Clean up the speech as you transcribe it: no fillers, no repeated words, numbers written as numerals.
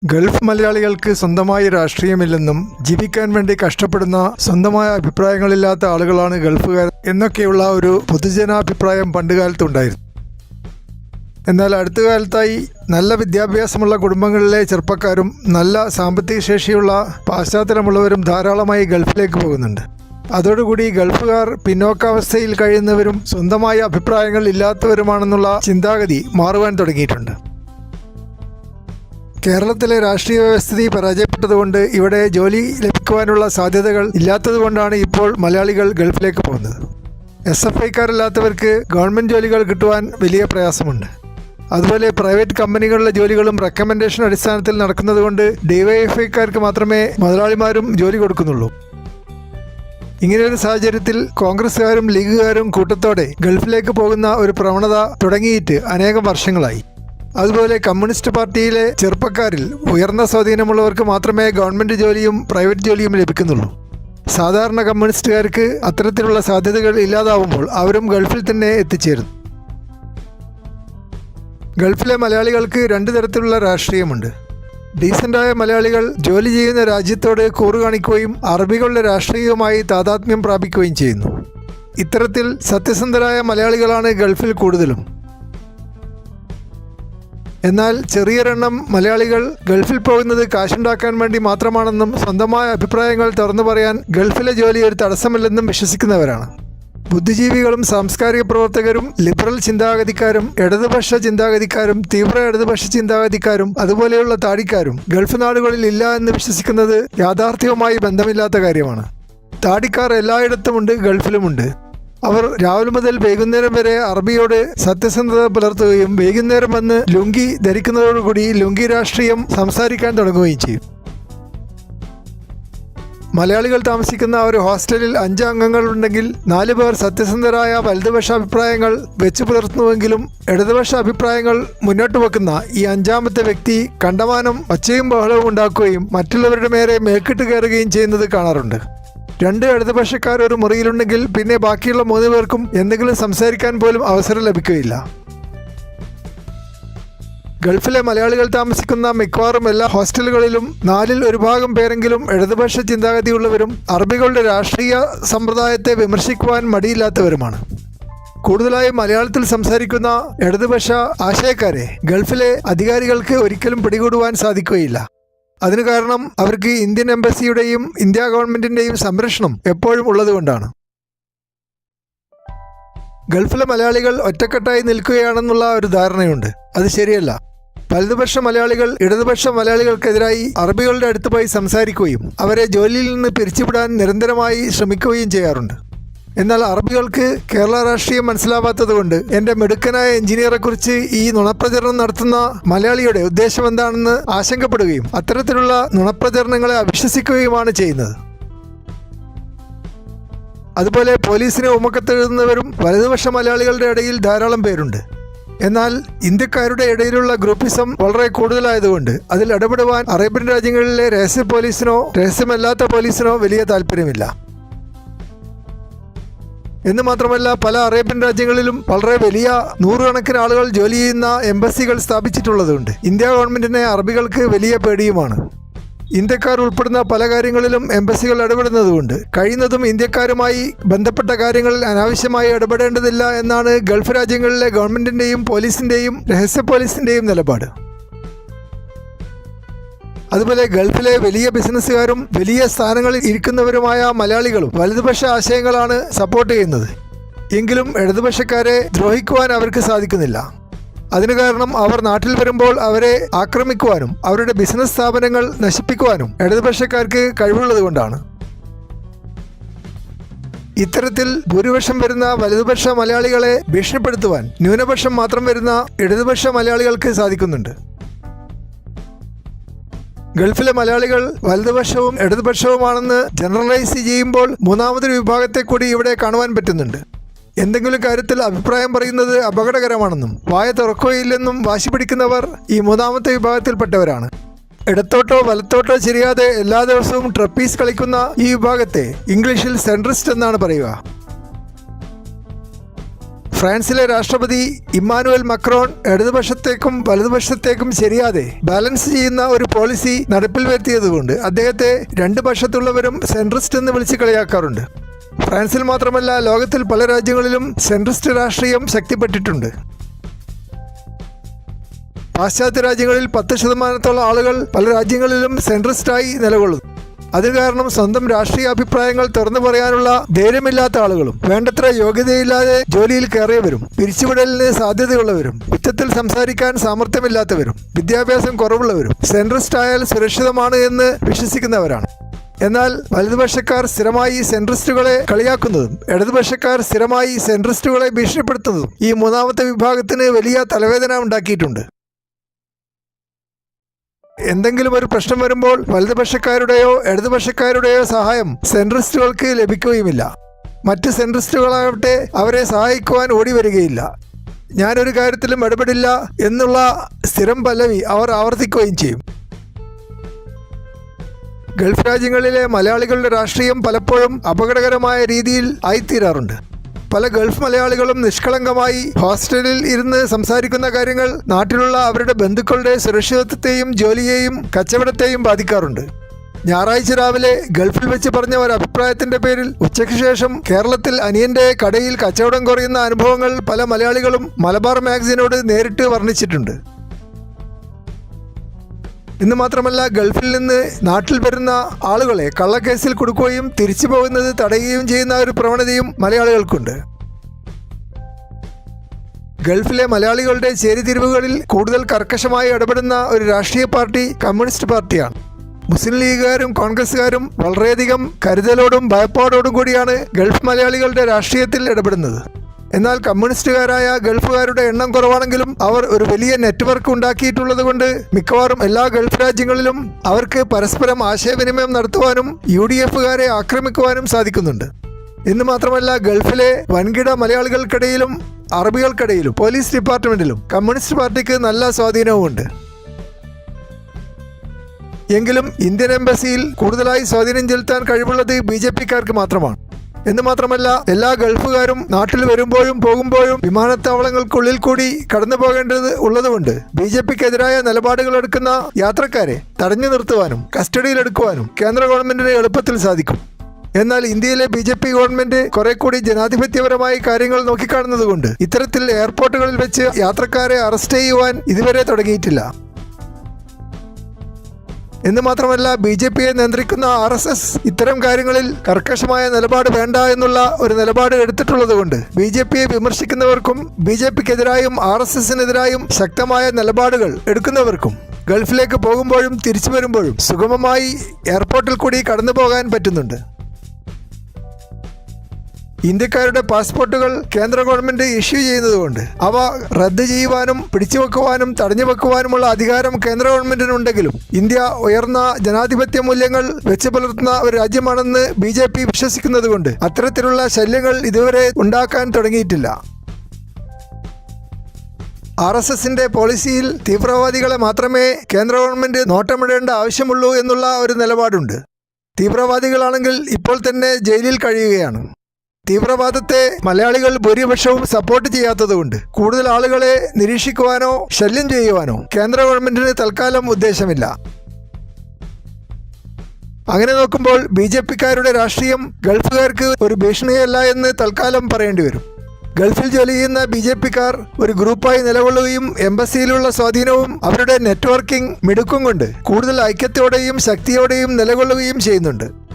Gulf മലയാളികൾക്ക് സ്വന്തമായി രാഷ്ട്രീയമില്ലെന്നും ജീവിക്കാൻ വേണ്ടി കഷ്ടപ്പെടുന്ന സ്വന്തമായ അഭിപ്രായങ്ങളില്ലാത്ത ആളുകളാണ് ഗൾഫുകാർ എന്നൊക്കെയുള്ള ഒരു പൊതുജനാഭിപ്രായം പണ്ടുകാലത്തുണ്ടായിരുന്നു. എന്നാൽ അടുത്ത കാലത്തായി നല്ല വിദ്യാഭ്യാസമുള്ള കുടുംബങ്ങളിലെ ചെറുപ്പക്കാരും നല്ല സാമ്പത്തിക ശേഷിയുള്ള പാശ്ചാത്തലമുള്ളവരും ധാരാളമായി ഗൾഫിലേക്ക് പോകുന്നുണ്ട്. അതോടുകൂടി ഗൾഫുകാർ പിന്നോക്കാവസ്ഥയിൽ കഴിയുന്നവരും സ്വന്തമായ അഭിപ്രായങ്ങൾ ഇല്ലാത്തവരുമാണെന്നുള്ള ചിന്താഗതി മാറുവാൻ തുടങ്ങിയിട്ടുണ്ട്. കേരളത്തിലെ രാഷ്ട്രീയ വ്യവസ്ഥിതി പരാജയപ്പെട്ടതുകൊണ്ട് ഇവിടെ ജോലി ലഭിക്കുവാനുള്ള സാധ്യതകൾ ഇല്ലാത്തതുകൊണ്ടാണ് ഇപ്പോൾ മലയാളികൾ ഗൾഫിലേക്ക് പോകുന്നത്. SFIക്കാരല്ലാത്തവർക്ക് ഗവൺമെൻറ് ജോലികൾ കിട്ടുവാൻ വലിയ പ്രയാസമുണ്ട്. അതുപോലെ പ്രൈവറ്റ് കമ്പനികളിലെ ജോലികളും റെക്കമെൻഡേഷൻ അടിസ്ഥാനത്തിൽ നടക്കുന്നതുകൊണ്ട് DYFIക്കാർക്ക് മാത്രമേ മുതലാളിമാരും ജോലി കൊടുക്കുന്നുള്ളൂ. ഇങ്ങനെയൊരു സാഹചര്യത്തിൽ കോൺഗ്രസ്സുകാരും ലീഗുകാരും കൂട്ടത്തോടെ ഗൾഫിലേക്ക് പോകുന്ന ഒരു പ്രവണത തുടങ്ങിയിട്ട് അനേകം വർഷങ്ങളായി. അതുപോലെ കമ്മ്യൂണിസ്റ്റ് പാർട്ടിയിലെ ചെറുപ്പക്കാരിൽ ഉയർന്ന സ്വാധീനമുള്ളവർക്ക് മാത്രമേ ഗവൺമെൻറ് ജോലിയും പ്രൈവറ്റ് ജോലിയും ലഭിക്കുന്നുള്ളൂ. സാധാരണ കമ്മ്യൂണിസ്റ്റുകാർക്ക് അത്തരത്തിലുള്ള സാധ്യതകൾ ഇല്ലാതാവുമ്പോൾ അവരും ഗൾഫിൽ തന്നെ എത്തിച്ചേരുന്നു. ഗൾഫിലെ മലയാളികൾക്ക് രണ്ട് തരത്തിലുള്ള രാഷ്ട്രീയമുണ്ട്. ഡീസൻ്റായ മലയാളികൾ ജോലി ചെയ്യുന്ന രാജ്യത്തോട് കൂറ് കാണിക്കുകയും അറബികളുടെ രാഷ്ട്രീയവുമായി താതാത്മ്യം പ്രാപിക്കുകയും ചെയ്യുന്നു. ഇത്തരത്തിൽ സത്യസന്ധരായ മലയാളികളാണ് ഗൾഫിൽ കൂടുതലും. എന്നാൽ ചെറിയൊരെണ്ണം മലയാളികൾ ഗൾഫിൽ പോകുന്നത് കാശുണ്ടാക്കാൻ വേണ്ടി മാത്രമാണെന്നും സ്വന്തമായ അഭിപ്രായങ്ങൾ തുറന്നു പറയാൻ ഗൾഫിലെ ജോലി ഒരു തടസ്സമില്ലെന്നും വിശ്വസിക്കുന്നവരാണ്. ബുദ്ധിജീവികളും സാംസ്കാരിക പ്രവർത്തകരും ലിബറൽ ചിന്താഗതിക്കാരും ഇടതുപക്ഷ ചിന്താഗതിക്കാരും തീവ്ര ഇടതുപക്ഷ ചിന്താഗതിക്കാരും അതുപോലെയുള്ള താടിക്കാരും ഗൾഫ് നാടുകളിൽ ഇല്ല എന്ന് വിശ്വസിക്കുന്നത് യാഥാർത്ഥ്യവുമായി ബന്ധമില്ലാത്ത കാര്യമാണ്. താടിക്കാർ എല്ലായിടത്തുമുണ്ട്, ഗൾഫിലുമുണ്ട്. അവർ രാവിലെ മുതൽ വൈകുന്നേരം വരെ അറബിയോട് സത്യസന്ധത പുലർത്തുകയും വൈകുന്നേരം വന്ന് ലുങ്കി ധരിക്കുന്നതോടുകൂടി ലുങ്കി രാഷ്ട്രീയം സംസാരിക്കാൻ തുടങ്ങുകയും ചെയ്യും. മലയാളികൾ താമസിക്കുന്ന ഒരു ഹോസ്റ്റലിൽ 5 അംഗങ്ങളുണ്ടെങ്കിൽ 4 പേർ സത്യസന്ധരായ വലതുപക്ഷ അഭിപ്രായങ്ങൾ വെച്ചു പുലർത്തുന്നുവെങ്കിലും ഇടതുപക്ഷ അഭിപ്രായങ്ങൾ മുന്നോട്ട് വെക്കുന്ന ഈ 5ാമത്തെ വ്യക്തി കണ്ടമാനം ഒച്ചയും ബഹളവും ഉണ്ടാക്കുകയും മറ്റുള്ളവരുടെ മേലെ മേൽക്കിട്ട് കയറുകയും ചെയ്യുന്നത് കാണാറുണ്ട്. 2 ഇടതുപക്ഷക്കാർ ഒരു മുറിയിലുണ്ടെങ്കിൽ പിന്നെ ബാക്കിയുള്ള 3 പേർക്കും എന്തെങ്കിലും സംസാരിക്കാൻ പോലും അവസരം ലഭിക്കുകയില്ല. ഗൾഫിലെ മലയാളികൾ താമസിക്കുന്ന മിക്കവാറും എല്ലാ ഹോസ്റ്റലുകളിലും 4ൽ 1 ഭാഗം പേരെങ്കിലും ഇടതുപക്ഷ ചിന്താഗതിയുള്ളവരും അറബികളുടെ രാഷ്ട്രീയ സമ്പ്രദായത്തെ വിമർശിക്കുവാൻ മടിയില്ലാത്തവരുമാണ്. കൂടുതലായും മലയാളത്തിൽ സംസാരിക്കുന്ന ഇടതുപക്ഷ ആശയക്കാരെ ഗൾഫിലെ അധികാരികൾക്ക് ഒരിക്കലും പിടികൂടുവാൻ സാധിക്കുകയില്ല. അതിനു കാരണം അവർക്ക് ഇന്ത്യൻ എംബസിയുടെയും ഇന്ത്യ ഗവൺമെൻറ്റിൻ്റെയും സംരക്ഷണം എപ്പോഴും ഉള്ളതുകൊണ്ടാണ്. ഗൾഫിലെ മലയാളികൾ ഒറ്റക്കെട്ടായി നിൽക്കുകയാണെന്നുള്ള ഒരു ധാരണയുണ്ട്. അത് ശരിയല്ല. വലതുപക്ഷ മലയാളികൾ ഇടതുപക്ഷ മലയാളികൾക്കെതിരായി അറബികളുടെ അടുത്ത് പോയി സംസാരിക്കുകയും അവരെ ജോലിയിൽ നിന്ന് പിരിച്ചുവിടാൻ നിരന്തരമായി ശ്രമിക്കുകയും ചെയ്യാറുണ്ട്. എന്നാൽ അറബികൾക്ക് കേരള രാഷ്ട്രീയം മനസ്സിലാവാത്തതുകൊണ്ട് എൻ്റെ മിടുക്കനായ എഞ്ചിനീയറെക്കുറിച്ച് ഈ നുണപ്രചരണം നടത്തുന്ന മലയാളിയുടെ ഉദ്ദേശം എന്താണെന്ന് ആശങ്കപ്പെടുകയും അത്തരത്തിലുള്ള നുണപ്രചരണങ്ങളെ അവിശ്വസിക്കുകയുമാണ് ചെയ്യുന്നത്. അതുപോലെ പോലീസിനെ ഉമക്കത്തെഴുതുന്നവരും വലതുപക്ഷ മലയാളികളുടെ ഇടയിൽ ധാരാളം പേരുണ്ട്. എന്നാൽ ഇന്ത്യക്കാരുടെ ഇടയിലുള്ള ഗ്രൂപ്പിസം വളരെ കൂടുതലായതുകൊണ്ട് അതിൽ ഇടപെടുവാൻ അറേബ്യൻ രാജ്യങ്ങളിലെ രഹസ്യ പോലീസിനോ രഹസ്യമല്ലാത്ത പോലീസിനോ വലിയ താല്പര്യമില്ല. എന്ന് മാത്രമല്ല, പല അറേബ്യൻ രാജ്യങ്ങളിലും വളരെ വലിയ 100 കണക്കിന് ആളുകൾ ജോലി ചെയ്യുന്ന എംബസികൾ സ്ഥാപിച്ചിട്ടുള്ളതുകൊണ്ട് ഇന്ത്യ ഗവൺമെൻറ്റിനെ അറബികൾക്ക് വലിയ പേടിയുമാണ്. ഇന്ത്യക്കാർ ഉൾപ്പെടുന്ന പല കാര്യങ്ങളിലും എംബസികൾ ഇടപെടുന്നതുകൊണ്ട് കഴിയുന്നതും ഇന്ത്യക്കാരുമായി ബന്ധപ്പെട്ട കാര്യങ്ങളിൽ അനാവശ്യമായി ഇടപെടേണ്ടതില്ല എന്നാണ് ഗൾഫ് രാജ്യങ്ങളിലെ ഗവൺമെൻറ്റിൻ്റെയും പോലീസിൻ്റെയും രഹസ്യ പോലീസിൻ്റെയും നിലപാട്. അതുപോലെ ഗൾഫിലെ വലിയ ബിസിനസ്സുകാരും വലിയ സ്ഥാനങ്ങളിൽ ഇരിക്കുന്നവരുമായ മലയാളികളും വലതുപക്ഷ ആശയങ്ങളാണ് സപ്പോർട്ട് ചെയ്യുന്നത്. എങ്കിലും ഇടതുപക്ഷക്കാരെ ദ്രോഹിക്കുവാൻ അവർക്ക് സാധിക്കുന്നില്ല. അതിനു കാരണം അവർ നാട്ടിൽ വരുമ്പോൾ അവരെ ആക്രമിക്കുവാനും അവരുടെ ബിസിനസ് സ്ഥാപനങ്ങൾ നശിപ്പിക്കുവാനും ഇടതുപക്ഷക്കാർക്ക് കഴിവുള്ളതുകൊണ്ടാണ്. ഇത്തരത്തിൽ ഭൂരിപക്ഷം വരുന്ന വലതുപക്ഷ മലയാളികളെ ഭീഷണിപ്പെടുത്തുവാൻ ന്യൂനപക്ഷം മാത്രം വരുന്ന ഇടതുപക്ഷ മലയാളികൾക്ക് സാധിക്കുന്നുണ്ട്. ഗൾഫിലെ മലയാളികൾ വലതുപക്ഷവും ഇടതുപക്ഷവുമാണെന്ന് ജനറലൈസ് ചെയ്യുമ്പോൾ 3ാമതൊരു വിഭാഗത്തെ കൂടി ഇവിടെ കാണുവാൻ പറ്റുന്നുണ്ട്. എന്തെങ്കിലും കാര്യത്തിൽ അഭിപ്രായം പറയുന്നത് അപകടകരമാണെന്നും വായ തുറക്കുകയില്ലെന്നും വാശി പിടിക്കുന്നവർ ഈ 3ാമത്തെ വിഭാഗത്തിൽപ്പെട്ടവരാണ്. ഇടത്തോട്ടോ വലത്തോട്ടോ ശരിയാതെ എല്ലാ ദിവസവും ട്രപ്പീസ് കളിക്കുന്ന ഈ വിഭാഗത്തെ ഇംഗ്ലീഷിൽ സെൻട്രിസ്റ്റ് എന്നാണ് പറയുക. ഫ്രാൻസിലെ രാഷ്ട്രപതി ഇമ്മാനുവൽ മക്രോൺ ഇടതുപക്ഷത്തേക്കും വലതുപക്ഷത്തേക്കും ശരിയാതെ ബാലൻസ് ചെയ്യുന്ന ഒരു പോളിസി നടപ്പിൽ വരുത്തിയതുകൊണ്ട് അദ്ദേഹത്തെ രണ്ട് പക്ഷത്തുള്ളവരും സെൻട്രിസ്റ്റ് എന്ന് വിളിച്ച് കളിയാക്കാറുണ്ട്. ഫ്രാൻസിൽ മാത്രമല്ല, ലോകത്തിൽ പല രാജ്യങ്ങളിലും സെൻട്രിസ്റ്റ് രാഷ്ട്രീയം ശക്തിപ്പെട്ടിട്ടുണ്ട്. പാശ്ചാത്യ രാജ്യങ്ങളിൽ 10% ആളുകൾ പല രാജ്യങ്ങളിലും സെൻട്രിസ്റ്റായി നിലകൊള്ളുന്നു. അതിന് കാരണം സ്വന്തം രാഷ്ട്രീയ അഭിപ്രായങ്ങൾ തുറന്നു പറയാനുള്ള ധൈര്യമില്ലാത്ത ആളുകളും, വേണ്ടത്ര യോഗ്യതയില്ലാതെ ജോലിയിൽ കയറിയവരും, പിരിച്ചുവിടലിന് സാധ്യതയുള്ളവരും, ഉച്ചത്തിൽ സംസാരിക്കാൻ സാമർഥ്യമില്ലാത്തവരും, വിദ്യാഭ്യാസം കുറവുള്ളവരും സെൻട്രിസ്റ്റ് ആയാൽ സുരക്ഷിതമാണ് എന്ന് വിശ്വസിക്കുന്നവരാണ്. എന്നാൽ വലതുപക്ഷക്കാർ സ്ഥിരമായി സെൻട്രിസ്റ്റുകളെ കളിയാക്കുന്നതും ഇടതുപക്ഷക്കാർ സ്ഥിരമായി സെൻട്രിസ്റ്റുകളെ ഭീഷണിപ്പെടുത്തുന്നതും ഈ മൂന്നാമത്തെ വിഭാഗത്തിന് വലിയ തലവേദന ഉണ്ടാക്കിയിട്ടുണ്ട്. എന്തെങ്കിലും ഒരു പ്രശ്നം വരുമ്പോൾ വലതുപക്ഷക്കാരുടെയോ ഇടതുപക്ഷക്കാരുടെയോ സഹായം സെൻട്രിസ്റ്റുകൾക്ക് ലഭിക്കുകയുമില്ല. മറ്റ് സെൻട്രിസ്റ്റുകളാവട്ടെ അവരെ സഹായിക്കുവാൻ ഓടി വരികയില്ല. ഞാനൊരു കാര്യത്തിലും ഇടപെടില്ല എന്നുള്ള സ്ഥിരം പല്ലവി അവർ ആവർത്തിക്കുകയും ചെയ്യും. ഗൾഫ് രാജ്യങ്ങളിലെ മലയാളികളുടെ രാഷ്ട്രീയം പലപ്പോഴും അപകടകരമായ രീതിയിൽ ആയിത്തീരാറുണ്ട്. പല ഗൾഫ് മലയാളികളും നിഷ്കളങ്കമായി ഹോസ്റ്റലിൽ ഇരുന്ന് സംസാരിക്കുന്ന കാര്യങ്ങൾ നാട്ടിലുള്ള അവരുടെ ബന്ധുക്കളുടെ സുരക്ഷിതത്വത്തെയും ജോലിയെയും കച്ചവടത്തെയും ബാധിക്കാറുണ്ട്. ഞായറാഴ്ച രാവിലെ ഗൾഫിൽ വെച്ച് പറഞ്ഞ ഒരു അഭിപ്രായത്തിന്റെ പേരിൽ ഉച്ചയ്ക്ക് ശേഷം കേരളത്തിൽ അനിയന്റെ കടയിൽ കച്ചവടം കുറയുന്ന അനുഭവങ്ങൾ പല മലയാളികളും മലബാർ മാഗസിനോട് നേരിട്ട് വർണ്ണിച്ചിട്ടുണ്ട്. ഇന്ന് മാത്രമല്ല, ഗൾഫിൽ നിന്ന് നാട്ടിൽ വരുന്ന ആളുകളെ കള്ളക്കേസിൽ കൊടുക്കുകയും തിരിച്ചു പോകുന്നത് തടയുകയും ചെയ്യുന്ന ഒരു പ്രവണതയും മലയാളികൾക്കുണ്ട്. ഗൾഫിലെ മലയാളികളുടെ ചേരിതിരിവുകളിൽ കൂടുതൽ കർക്കശമായി ഇടപെടുന്ന ഒരു രാഷ്ട്രീയ പാർട്ടി കമ്മ്യൂണിസ്റ്റ് പാർട്ടിയാണ്. മുസ്ലിം ലീഗുകാരും കോൺഗ്രസ്സുകാരും വളരെയധികം കരുതലോടും ഭയപ്പാടോടും കൂടിയാണ് ഗൾഫ് മലയാളികളുടെ രാഷ്ട്രീയത്തിൽ ഇടപെടുന്നത്. എന്നാൽ കമ്മ്യൂണിസ്റ്റുകാരായ ഗൾഫുകാരുടെ എണ്ണം കുറവാണെങ്കിലും അവർ ഒരു വലിയ നെറ്റ്വർക്ക് ഉണ്ടാക്കിയിട്ടുള്ളത് കൊണ്ട് മിക്കവാറും എല്ലാ ഗൾഫ് രാജ്യങ്ങളിലും അവർക്ക് പരസ്പരം ആശയവിനിമയം നടത്തുവാനും UDFകാരെ ആക്രമിക്കുവാനും സാധിക്കുന്നുണ്ട്. എന്ന് മാത്രമല്ല, ഗൾഫിലെ വൻകിട മലയാളികൾക്കിടയിലും അറബികൾക്കിടയിലും പോലീസ് ഡിപ്പാർട്ട്മെന്റിലും കമ്മ്യൂണിസ്റ്റ് പാർട്ടിക്ക് നല്ല സ്വാധീനവുമുണ്ട്. എങ്കിലും ഇന്ത്യൻ എംബസിയിൽ കൂടുതലായി സ്വാധീനം ചെലുത്താൻ കഴിവുള്ളത് BJPക്കാർക്ക് മാത്രമാണ്. എന്ന് മാത്രമല്ല, എല്ലാ ഗൾഫുകാരും നാട്ടിൽ വരുമ്പോഴും പോകുമ്പോഴും വിമാനത്താവളങ്ങൾക്കുള്ളിൽ കൂടി കടന്നു പോകേണ്ടത് ഉള്ളതുകൊണ്ട് BJPക്കെതിരായ നിലപാടുകൾ എടുക്കുന്ന യാത്രക്കാരെ തടഞ്ഞു നിർത്തുവാനും കസ്റ്റഡിയിലെടുക്കുവാനും കേന്ദ്ര ഗവൺമെന്റിന് എളുപ്പത്തിൽ സാധിക്കും. എന്നാൽ ഇന്ത്യയിലെ BJP ഗവൺമെന്റ് കുറെ കൂടി ജനാധിപത്യപരമായി കാര്യങ്ങൾ നോക്കിക്കാണുന്നതുകൊണ്ട് ഇത്തരത്തിൽ എയർപോർട്ടുകളിൽ വെച്ച് യാത്രക്കാരെ അറസ്റ്റ് ചെയ്യുവാൻ ഇതുവരെ തുടങ്ങിയിട്ടില്ല. എന്ന് മാത്രമല്ല, BJPയെ നിയന്ത്രിക്കുന്ന RSS ഇത്തരം കാര്യങ്ങളിൽ കർക്കശമായ നിലപാട് വേണ്ട എന്നുള്ള ഒരു നിലപാട് എടുത്തിട്ടുള്ളതുകൊണ്ട് BJPയെ വിമർശിക്കുന്നവർക്കും BJPക്കെതിരായും RSSനെതിരായും ശക്തമായ നിലപാടുകൾ എടുക്കുന്നവർക്കും ഗൾഫിലേക്ക് പോകുമ്പോഴും തിരിച്ചു വരുമ്പോഴും സുഗമമായി എയർപോർട്ടിൽ കൂടി കടന്നു പോകാൻ പറ്റുന്നുണ്ട്. ഇന്ത്യക്കാരുടെ പാസ്പോർട്ടുകൾ കേന്ദ്ര ഗവൺമെന്റ് ഇഷ്യൂ ചെയ്യുന്നതുകൊണ്ട് അവ റദ്ദ് ചെയ്യുവാനും പിടിച്ചുവെക്കുവാനും തടഞ്ഞു വെക്കുവാനുമുള്ള അധികാരം കേന്ദ്ര ഗവൺമെന്റിനുണ്ടെങ്കിലും ഇന്ത്യ ഉയർന്ന ജനാധിപത്യ മൂല്യങ്ങൾ വെച്ച് പുലർത്തുന്ന ഒരു രാജ്യമാണെന്ന് BJP വിശ്വസിക്കുന്നത് കൊണ്ട് അത്തരത്തിലുള്ള ശല്യങ്ങൾ ഇതുവരെ ഉണ്ടാക്കാൻ തുടങ്ങിയിട്ടില്ല. RSSന്റെ പോളിസിയിൽ തീവ്രവാദികളെ മാത്രമേ കേന്ദ്ര ഗവൺമെന്റ് നോട്ടമിടേണ്ട ആവശ്യമുള്ളൂ എന്നുള്ള ഒരു നിലപാടുണ്ട്. തീവ്രവാദികളാണെങ്കിൽ ഇപ്പോൾ തന്നെ ജയിലിൽ കഴിയുകയാണ്. തീവ്രവാദത്തെ മലയാളികൾ ഭൂരിപക്ഷവും സപ്പോർട്ട് ചെയ്യാത്തതുകൊണ്ട് കൂടുതൽ ആളുകളെ നിരീക്ഷിക്കുവാനോ ശല്യം ചെയ്യുവാനോ കേന്ദ്ര ഗവൺമെന്റിന് തൽക്കാലം ഉദ്ദേശമില്ല. അങ്ങനെ നോക്കുമ്പോൾ BJPക്കാരുടെ രാഷ്ട്രീയം ഗൾഫുകാർക്ക് ഒരു ഭീഷണിയല്ല എന്ന് തൽക്കാലം പറയേണ്ടി വരും. ഗൾഫിൽ ജോലി ചെയ്യുന്ന BJPക്കാർ ഒരു ഗ്രൂപ്പായി നിലകൊള്ളുകയും എംബസിയിലുള്ള സ്വാധീനവും അവരുടെ നെറ്റ്വർക്കിംഗ് മിടുക്കും കൊണ്ട് കൂടുതൽ ഐക്യത്തോടെയും ശക്തിയോടെയും നിലകൊള്ളുകയും ചെയ്യുന്നുണ്ട്.